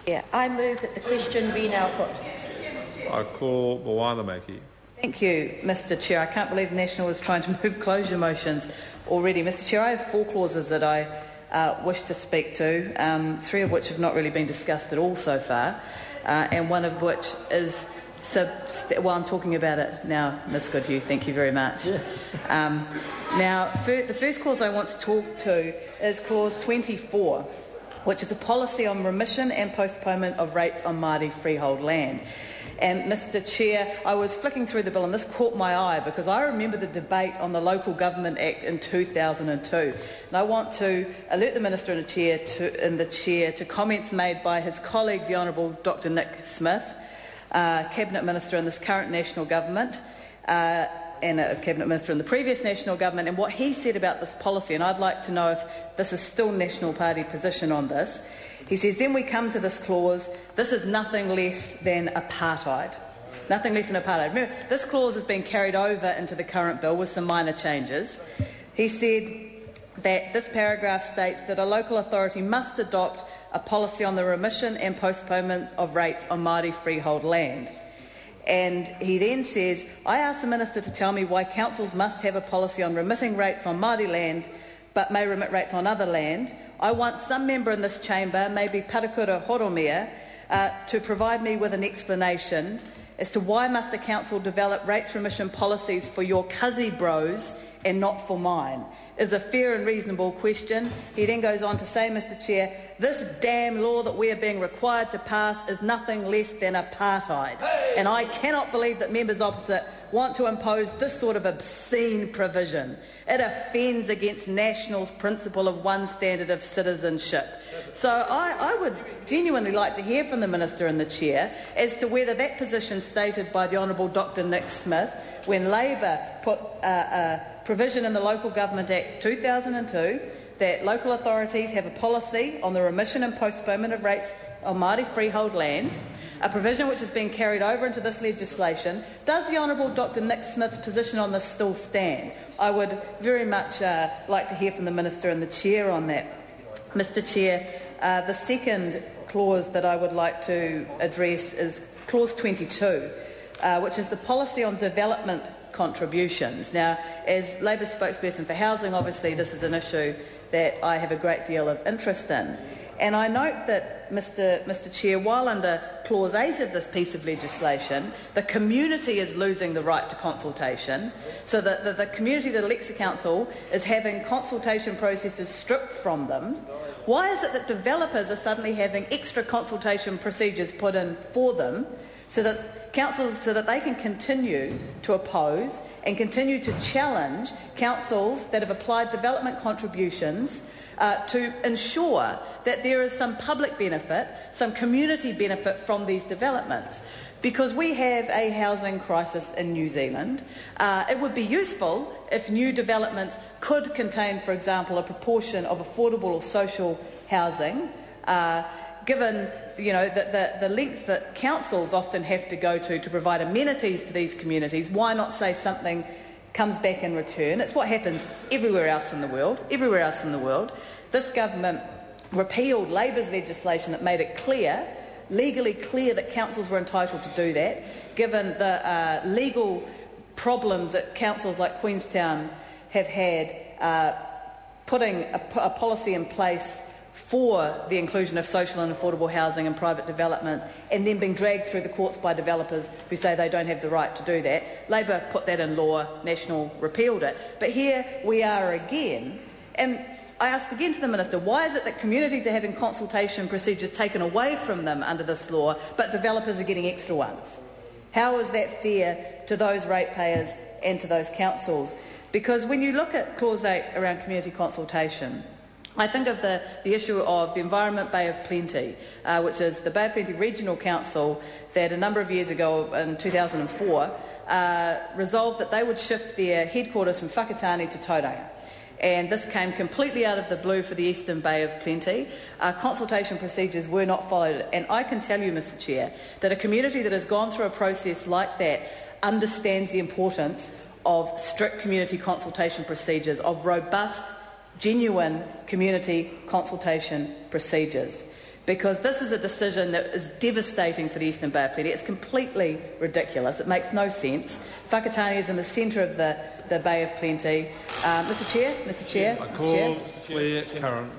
Yeah, I move that the question be now put. I call Moanamaki. Thank you, Mr Chair. I can't believe National is trying to move closure motions already. Mr Chair, I have 4 clauses that I wish to speak to, 3 of which have not really been discussed at all so far, and one of which is... I'm talking about it now, Ms Goodhue. Thank you very much. Yeah. The first clause I want to talk to is clause 24, which is a policy on remission and postponement of rates on Māori freehold land. And Mr Chair, I was flicking through the bill and this caught my eye because I remember the debate on the Local Government Act in 2002. And I want to alert the Minister and the Chair to comments made by his colleague, the Honourable Dr Nick Smith, Cabinet Minister in this current National Government, and a Cabinet Minister in the previous National Government, and what he said about this policy. And I'd like to know if this is still National Party position on this. He says, then we come to this clause, this is nothing less than apartheid. Nothing less than apartheid. Remember, this clause has been carried over into the current bill with some minor changes. He said that this paragraph states that a local authority must adopt a policy on the remission and postponement of rates on Māori freehold land. And he then says, I asked the Minister to tell me why councils must have a policy on remitting rates on Māori land but may remit rates on other land. I want some member in this chamber, maybe Parakura Horomia, to provide me with an explanation as to why must the council develop rates remission policies for your cuzzy bros and not for mine. It is a fair and reasonable question. He then goes on to say, Mr Chair, this damn law that we are being required to pass is nothing less than apartheid. And I cannot believe that members opposite want to impose this sort of obscene provision. It offends against National's principle of one standard of citizenship. So I would genuinely like to hear from the Minister and the Chair as to whether that position stated by the Honourable Dr Nick Smith when Labor put a provision in the Local Government Act 2002 that local authorities have a policy on the remission and postponement of rates on Māori freehold land, a provision which has been carried over into this legislation. Does the Honourable Dr Nick Smith's position on this still stand? I would very much like to hear from the Minister and the Chair on that. Mr Chair, the second clause that I would like to address is clause 22, which is the policy on development contributions. Now, as Labor spokesperson for housing, obviously this is an issue that I have a great deal of interest in. And I note that, Mr Chair, while under clause 8 of this piece of legislation, the community is losing the right to consultation, so that the community that elects a council is having consultation processes stripped from them. Why is it that developers are suddenly having extra consultation procedures put in for them so that they can continue to oppose and continue to challenge councils that have applied development contributions to ensure that there is some public benefit, some community benefit from these developments? Because we have a housing crisis in New Zealand. It would be useful if new developments could contain, for example, a proportion of affordable or social housing, given the length that councils often have to go to provide amenities to these communities. Why not say something comes back in return? It's what happens everywhere else in the world. Everywhere else in the world. This government repealed Labor's legislation that made it clear, legally clear, that councils were entitled to do that, given the legal problems that councils like Queenstown have had putting a policy in place for the inclusion of social and affordable housing and private developments, and then being dragged through the courts by developers who say they don't have the right to do that. Labor put that in law, National repealed it. But here we are again, and I ask again to the Minister, why is it that communities are having consultation procedures taken away from them under this law, but developers are getting extra ones? How is that fair to those ratepayers and to those councils? Because when you look at Clause 8 around community consultation, I think of the issue of the Environment Bay of Plenty, which is the Bay of Plenty Regional Council that a number of years ago, in 2004, resolved that they would shift their headquarters from Whakatane to Tauranga. And this came completely out of the blue for the Eastern Bay of Plenty. Consultation procedures were not followed. And I can tell you, Mr Chair, that a community that has gone through a process like that understands the importance of strict community consultation procedures, of robust, genuine community consultation procedures. because this is a decision that is devastating for the Eastern Bay of Plenty. It's completely ridiculous. It makes no sense. Whakatane is in the centre of the Bay of Plenty. Mr Chair. I call Claire Curran